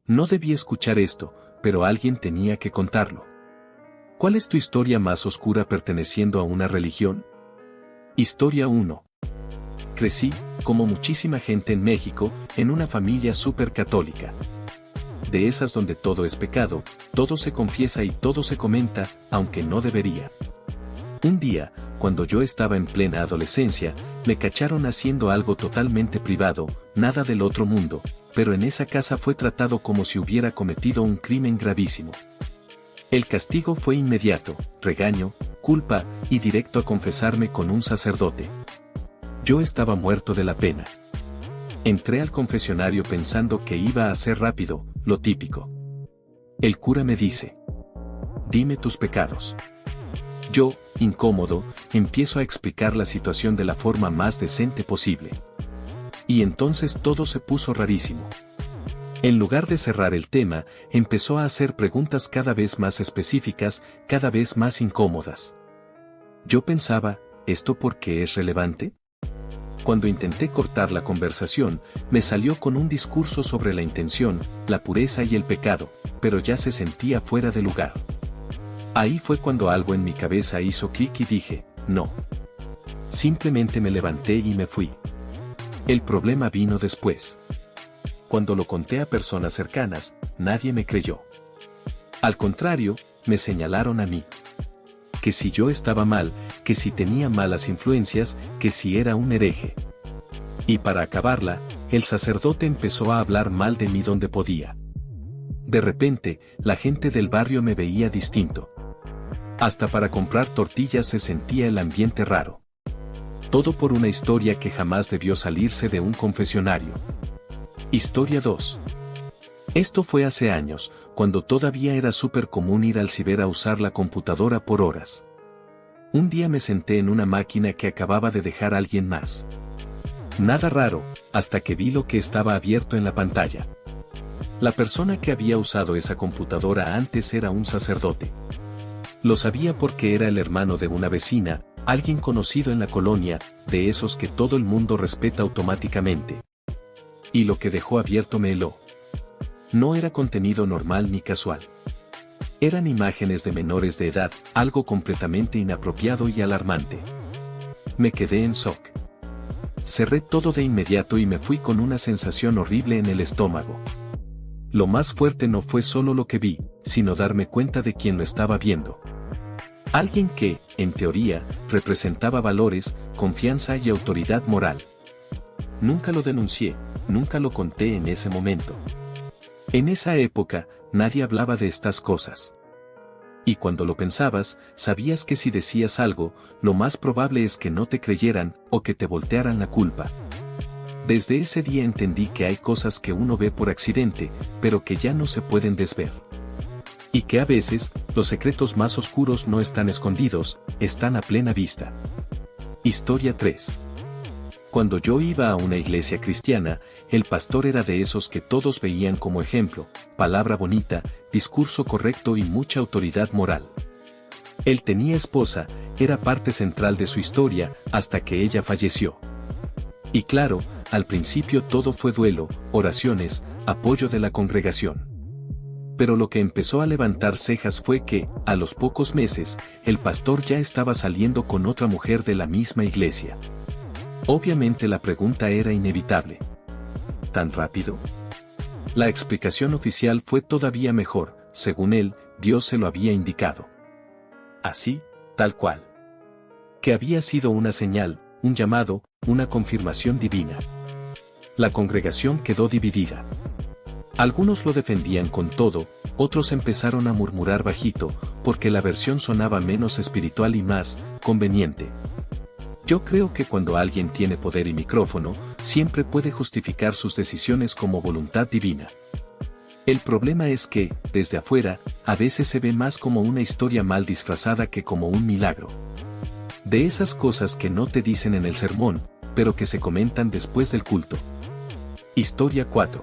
No debí escuchar esto, pero alguien tenía que contarlo. ¿Cuál es tu historia más oscura perteneciendo a una religión? Historia 1. Crecí, como muchísima gente en México, en una familia súper católica. De esas donde todo es pecado, todo se confiesa y todo se comenta, aunque no debería. Un día, cuando yo estaba en plena adolescencia, me cacharon haciendo algo totalmente privado, nada del otro mundo, pero en esa casa fue tratado como si hubiera cometido un crimen gravísimo. El castigo fue inmediato, regaño, culpa, y directo a confesarme con un sacerdote. Yo estaba muerto de la pena. Entré al confesionario pensando que iba a ser rápido, lo típico. El cura me dice: dime tus pecados. Yo, incómodo, empiezo a explicar la situación de la forma más decente posible. Y entonces todo se puso rarísimo. En lugar de cerrar el tema, empezó a hacer preguntas cada vez más específicas, cada vez más incómodas. Yo pensaba, ¿esto por qué es relevante? Cuando intenté cortar la conversación, me salió con un discurso sobre la intención, la pureza y el pecado, pero ya se sentía fuera de lugar. Ahí fue cuando algo en mi cabeza hizo clic y dije, no. Simplemente me levanté y me fui. El problema vino después. Cuando lo conté a personas cercanas, nadie me creyó. Al contrario, me señalaron a mí. Que si yo estaba mal, que si tenía malas influencias, que si era un hereje. Y para acabarla, el sacerdote empezó a hablar mal de mí donde podía. De repente, la gente del barrio me veía distinto. Hasta para comprar tortillas se sentía el ambiente raro. Todo por una historia que jamás debió salirse de un confesionario. Historia 2. Esto fue hace años, cuando todavía era súper común ir al ciber a usar la computadora por horas. Un día me senté en una máquina que acababa de dejar alguien más. Nada raro, hasta que vi lo que estaba abierto en la pantalla. La persona que había usado esa computadora antes era un sacerdote. Lo sabía porque era el hermano de una vecina, alguien conocido en la colonia, de esos que todo el mundo respeta automáticamente. Y lo que dejó abierto me heló. No era contenido normal ni casual. Eran imágenes de menores de edad, algo completamente inapropiado y alarmante. Me quedé en shock. Cerré todo de inmediato y me fui con una sensación horrible en el estómago. Lo más fuerte no fue solo lo que vi, sino darme cuenta de quién lo estaba viendo. Alguien que, en teoría, representaba valores, confianza y autoridad moral. Nunca lo denuncié, nunca lo conté en ese momento. En esa época, nadie hablaba de estas cosas. Y cuando lo pensabas, sabías que si decías algo, lo más probable es que no te creyeran, o que te voltearan la culpa. Desde ese día entendí que hay cosas que uno ve por accidente, pero que ya no se pueden desver. Y que a veces, los secretos más oscuros no están escondidos, están a plena vista. Historia 3. Cuando yo iba a una iglesia cristiana, el pastor era de esos que todos veían como ejemplo, palabra bonita, discurso correcto y mucha autoridad moral. Él tenía esposa, era parte central de su historia, hasta que ella falleció. Y claro, al principio todo fue duelo, oraciones, apoyo de la congregación. Pero lo que empezó a levantar cejas fue que, a los pocos meses, el pastor ya estaba saliendo con otra mujer de la misma iglesia. Obviamente la pregunta era inevitable. ¿Tan rápido? La explicación oficial fue todavía mejor, según él, Dios se lo había indicado. Así, tal cual. Que había sido una señal, un llamado, una confirmación divina. La congregación quedó dividida. Algunos lo defendían con todo, otros empezaron a murmurar bajito, porque la versión sonaba menos espiritual y más conveniente. Yo creo que cuando alguien tiene poder y micrófono, siempre puede justificar sus decisiones como voluntad divina. El problema es que, desde afuera, a veces se ve más como una historia mal disfrazada que como un milagro. De esas cosas que no te dicen en el sermón, pero que se comentan después del culto. Historia 4.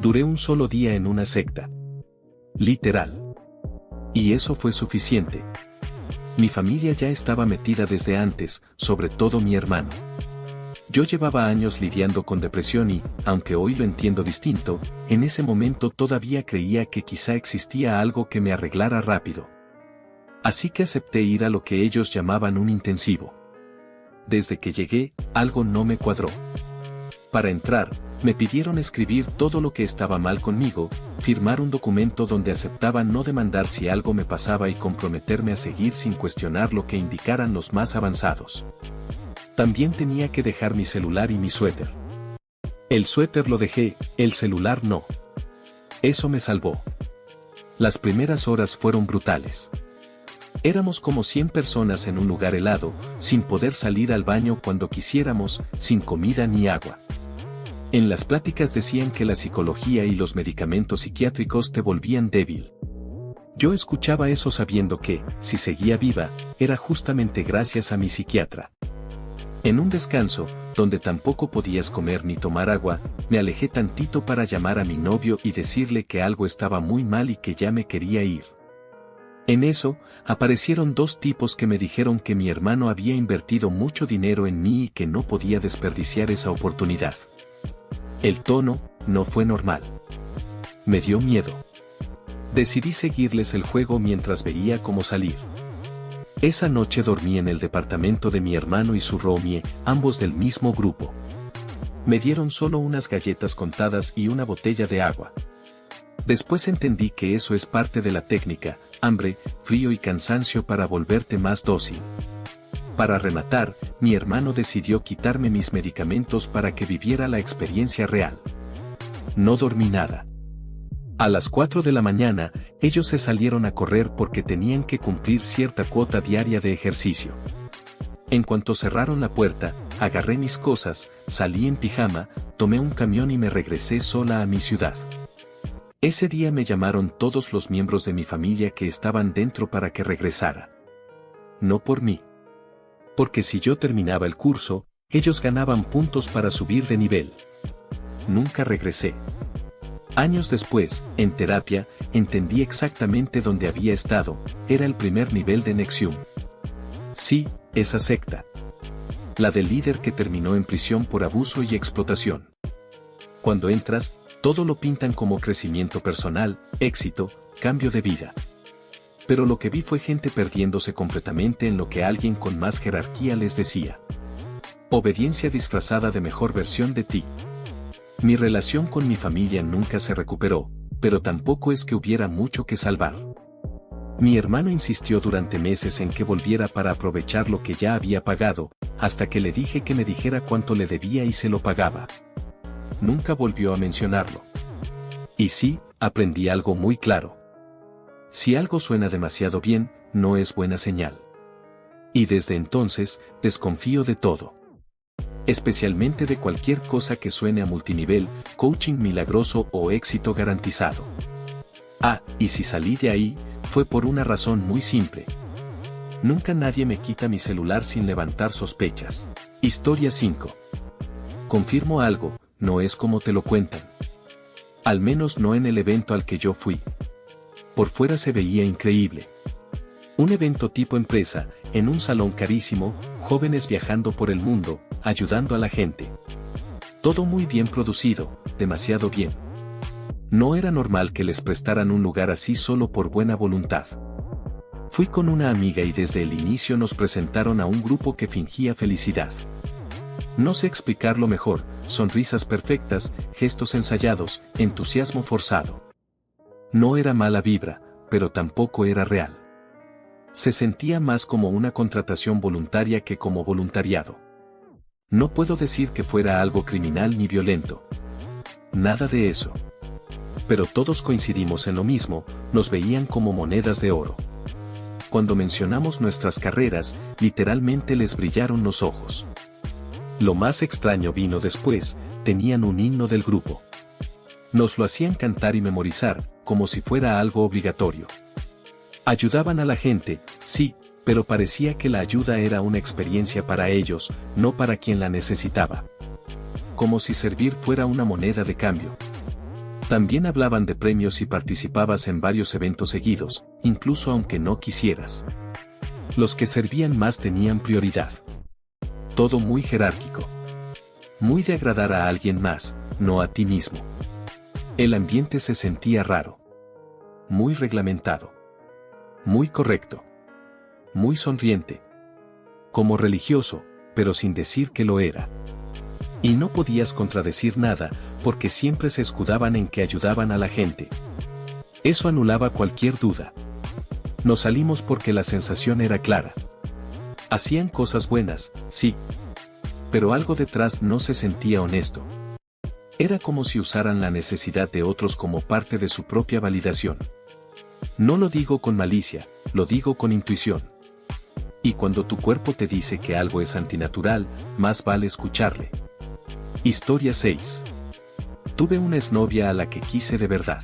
Duré un solo día en una secta. Literal. Y eso fue suficiente. Mi familia ya estaba metida desde antes, sobre todo mi hermano. Yo llevaba años lidiando con depresión y, aunque hoy lo entiendo distinto, en ese momento todavía creía que quizá existía algo que me arreglara rápido. Así que acepté ir a lo que ellos llamaban un intensivo. Desde que llegué, algo no me cuadró. Para entrar, me pidieron escribir todo lo que estaba mal conmigo, firmar un documento donde aceptaba no demandar si algo me pasaba y comprometerme a seguir sin cuestionar lo que indicaran los más avanzados. También tenía que dejar mi celular y mi suéter. El suéter lo dejé, el celular no. Eso me salvó. Las primeras horas fueron brutales. Éramos como 100 personas en un lugar helado, sin poder salir al baño cuando quisiéramos, sin comida ni agua. En las pláticas decían que la psicología y los medicamentos psiquiátricos te volvían débil. Yo escuchaba eso sabiendo que, si seguía viva, era justamente gracias a mi psiquiatra. En un descanso, donde tampoco podías comer ni tomar agua, me alejé tantito para llamar a mi novio y decirle que algo estaba muy mal y que ya me quería ir. En eso, aparecieron dos tipos que me dijeron que mi hermano había invertido mucho dinero en mí y que no podía desperdiciar esa oportunidad. El tono no fue normal. Me dio miedo. Decidí seguirles el juego mientras veía cómo salir. Esa noche dormí en el departamento de mi hermano y su roomie, ambos del mismo grupo. Me dieron solo unas galletas contadas y una botella de agua. Después entendí que eso es parte de la técnica, hambre, frío y cansancio para volverte más dócil. Para rematar, mi hermano decidió quitarme mis medicamentos para que viviera la experiencia real. No dormí nada. A las 4 de la mañana, ellos se salieron a correr porque tenían que cumplir cierta cuota diaria de ejercicio. En cuanto cerraron la puerta, agarré mis cosas, salí en pijama, tomé un camión y me regresé sola a mi ciudad. Ese día me llamaron todos los miembros de mi familia que estaban dentro para que regresara. No por mí. Porque si yo terminaba el curso, ellos ganaban puntos para subir de nivel. Nunca regresé. Años después, en terapia, entendí exactamente dónde había estado, era el primer nivel de NXIVM. Sí, esa secta. La del líder que terminó en prisión por abuso y explotación. Cuando entras, todo lo pintan como crecimiento personal, éxito, cambio de vida. Pero lo que vi fue gente perdiéndose completamente en lo que alguien con más jerarquía les decía. Obediencia disfrazada de mejor versión de ti. Mi relación con mi familia nunca se recuperó, pero tampoco es que hubiera mucho que salvar. Mi hermano insistió durante meses en que volviera para aprovechar lo que ya había pagado, hasta que le dije que me dijera cuánto le debía y se lo pagaba. Nunca volvió a mencionarlo. Y sí, aprendí algo muy claro. Si algo suena demasiado bien, no es buena señal. Y desde entonces, desconfío de todo. Especialmente de cualquier cosa que suene a multinivel, coaching milagroso o éxito garantizado. Ah, y si salí de ahí, fue por una razón muy simple. Nunca nadie me quita mi celular sin levantar sospechas. Historia 5. Confirmo algo, no es como te lo cuentan. Al menos no en el evento al que yo fui. Por fuera se veía increíble. Un evento tipo empresa, en un salón carísimo, jóvenes viajando por el mundo, ayudando a la gente. Todo muy bien producido, demasiado bien. No era normal que les prestaran un lugar así solo por buena voluntad. Fui con una amiga y desde el inicio nos presentaron a un grupo que fingía felicidad. No sé explicarlo mejor, sonrisas perfectas, gestos ensayados, entusiasmo forzado. No era mala vibra, pero tampoco era real. Se sentía más como una contratación voluntaria que como voluntariado. No puedo decir que fuera algo criminal ni violento. Nada de eso. Pero todos coincidimos en lo mismo, nos veían como monedas de oro. Cuando mencionamos nuestras carreras, literalmente les brillaron los ojos. Lo más extraño vino después, tenían un himno del grupo. Nos lo hacían cantar y memorizar, como si fuera algo obligatorio. Ayudaban a la gente, sí, pero parecía que la ayuda era una experiencia para ellos, no para quien la necesitaba. Como si servir fuera una moneda de cambio. También hablaban de premios si participabas en varios eventos seguidos, incluso aunque no quisieras. Los que servían más tenían prioridad. Todo muy jerárquico. Muy de agradar a alguien más, no a ti mismo. El ambiente se sentía raro. Muy reglamentado. Muy correcto. Muy sonriente. Como religioso, pero sin decir que lo era. Y no podías contradecir nada, porque siempre se escudaban en que ayudaban a la gente. Eso anulaba cualquier duda. Nos salimos porque la sensación era clara. Hacían cosas buenas, sí. Pero algo detrás no se sentía honesto. Era como si usaran la necesidad de otros como parte de su propia validación. No lo digo con malicia, lo digo con intuición. Y cuando tu cuerpo te dice que algo es antinatural, más vale escucharle. Historia 6. Tuve una exnovia a la que quise de verdad.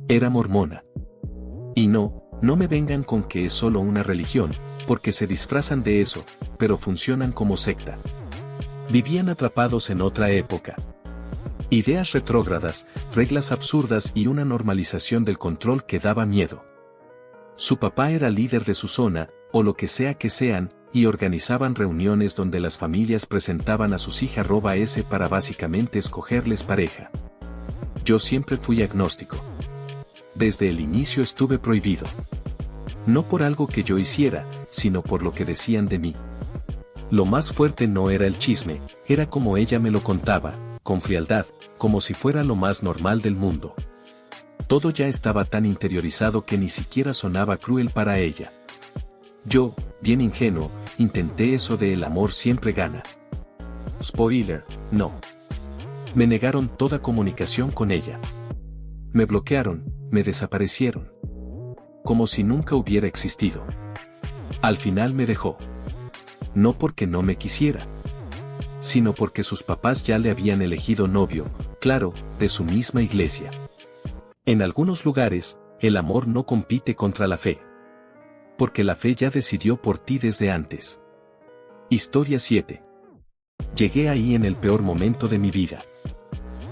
Era mormona. Y no me vengan con que es solo una religión, porque se disfrazan de eso, pero funcionan como secta. Vivían atrapados en otra época. Ideas retrógradas, reglas absurdas y una normalización del control que daba miedo. Su papá era líder de su zona, o lo que sea que sean, y organizaban reuniones donde las familias presentaban a sus hijas /s para básicamente escogerles pareja. Yo siempre fui agnóstico. Desde el inicio estuve prohibido. No por algo que yo hiciera, sino por lo que decían de mí. Lo más fuerte no era el chisme, era como ella me lo contaba, con frialdad, como si fuera lo más normal del mundo. Todo ya estaba tan interiorizado que ni siquiera sonaba cruel para ella. Yo, bien ingenuo, intenté eso de el amor siempre gana. Spoiler, no. Me negaron toda comunicación con ella. Me bloquearon, me desaparecieron. Como si nunca hubiera existido. Al final me dejó. No porque no me quisiera, sino porque sus papás ya le habían elegido novio, claro, de su misma iglesia. En algunos lugares, el amor no compite contra la fe. Porque la fe ya decidió por ti desde antes. Historia 7. Llegué ahí en el peor momento de mi vida.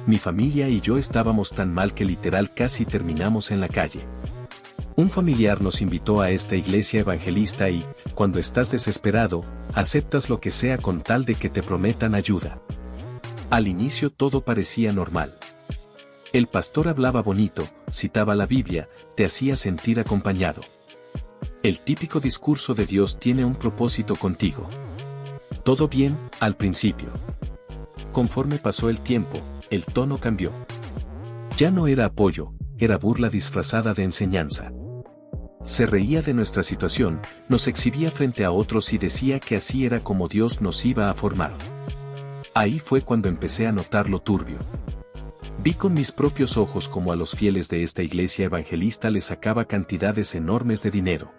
Mi familia y yo estábamos tan mal que literal casi terminamos en la calle. Un familiar nos invitó a esta iglesia evangelista y, cuando estás desesperado, aceptas lo que sea con tal de que te prometan ayuda. Al inicio todo parecía normal. El pastor hablaba bonito, citaba la Biblia, te hacía sentir acompañado. El típico discurso de Dios tiene un propósito contigo. Todo bien, al principio. Conforme pasó el tiempo, el tono cambió. Ya no era apoyo, era burla disfrazada de enseñanza. Se reía de nuestra situación, nos exhibía frente a otros y decía que así era como Dios nos iba a formar. Ahí fue cuando empecé a notar lo turbio. Vi con mis propios ojos cómo a los fieles de esta iglesia evangelista les sacaba cantidades enormes de dinero.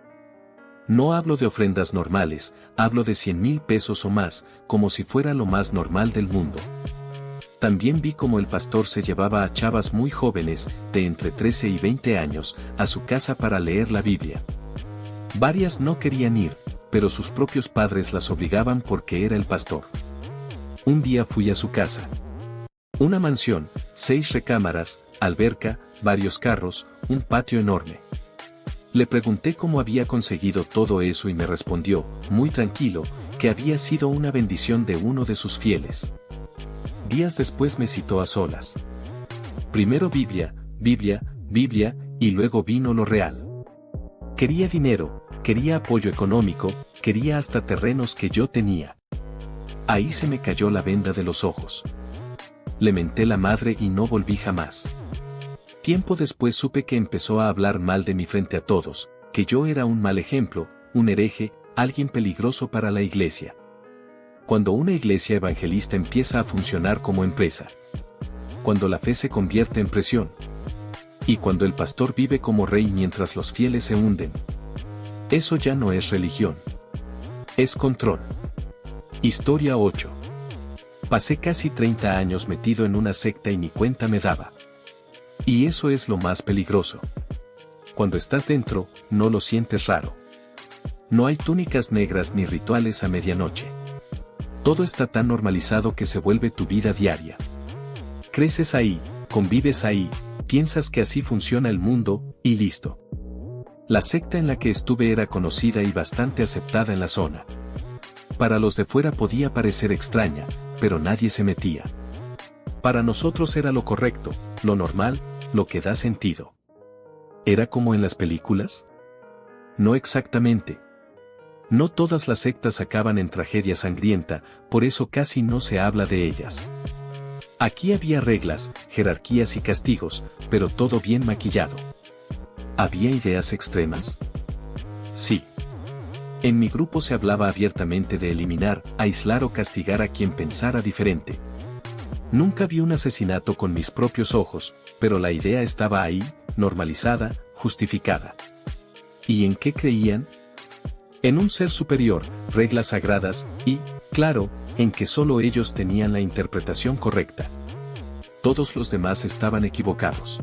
No hablo de ofrendas normales, hablo de 100,000 pesos o más, como si fuera lo más normal del mundo. También vi cómo el pastor se llevaba a chavas muy jóvenes, de entre 13 y 20 años, a su casa para leer la Biblia. Varias no querían ir, pero sus propios padres las obligaban porque era el pastor. Un día fui a su casa. Una mansión, 6 recámaras, alberca, varios carros, un patio enorme. Le pregunté cómo había conseguido todo eso y me respondió, muy tranquilo, que había sido una bendición de uno de sus fieles. Días después me citó a solas. Primero Biblia, Biblia, Biblia, y luego vino lo real. Quería dinero, quería apoyo económico, quería hasta terrenos que yo tenía. Ahí se me cayó la venda de los ojos. Le menté la madre y no volví jamás. Tiempo después supe que empezó a hablar mal de mí frente a todos, que yo era un mal ejemplo, un hereje, alguien peligroso para la iglesia. Cuando una iglesia evangelista empieza a funcionar como empresa. Cuando la fe se convierte en presión. Y cuando el pastor vive como rey mientras los fieles se hunden. Eso ya no es religión. Es control. Historia 8. Pasé casi 30 años metido en una secta y ni cuenta me daba. Y eso es lo más peligroso. Cuando estás dentro, no lo sientes raro. No hay túnicas negras ni rituales a medianoche. Todo está tan normalizado que se vuelve tu vida diaria. Creces ahí, convives ahí, piensas que así funciona el mundo, y listo. La secta en la que estuve era conocida y bastante aceptada en la zona. Para los de fuera podía parecer extraña, pero nadie se metía. Para nosotros era lo correcto, lo normal, lo que da sentido. ¿Era como en las películas? No exactamente. No todas las sectas acaban en tragedia sangrienta, por eso casi no se habla de ellas. Aquí había reglas, jerarquías y castigos, pero todo bien maquillado. ¿Había ideas extremas? Sí. En mi grupo se hablaba abiertamente de eliminar, aislar o castigar a quien pensara diferente. Nunca vi un asesinato con mis propios ojos, pero la idea estaba ahí, normalizada, justificada. ¿Y en qué creían? En un ser superior, reglas sagradas, y, claro, en que solo ellos tenían la interpretación correcta. Todos los demás estaban equivocados.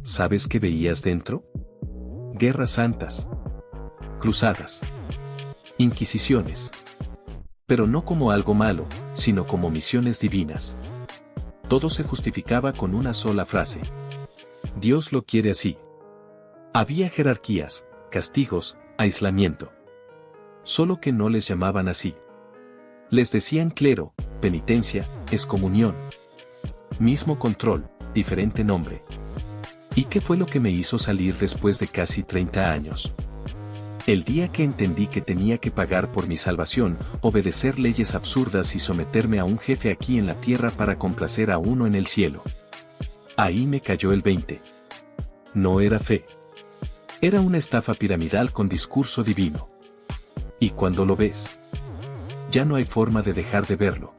¿Sabes qué veías dentro? Guerras santas. Cruzadas. Inquisiciones. Pero no como algo malo, sino como misiones divinas. Todo se justificaba con una sola frase. Dios lo quiere así. Había jerarquías, castigos, aislamiento. Solo que no les llamaban así. Les decían clero, penitencia, excomunión. Mismo control, diferente nombre. ¿Y qué fue lo que me hizo salir después de casi 30 años? El día que entendí que tenía que pagar por mi salvación, obedecer leyes absurdas y someterme a un jefe aquí en la tierra para complacer a uno en el cielo. Ahí me cayó el 20. No era fe. Era una estafa piramidal con discurso divino. Y cuando lo ves, ya no hay forma de dejar de verlo.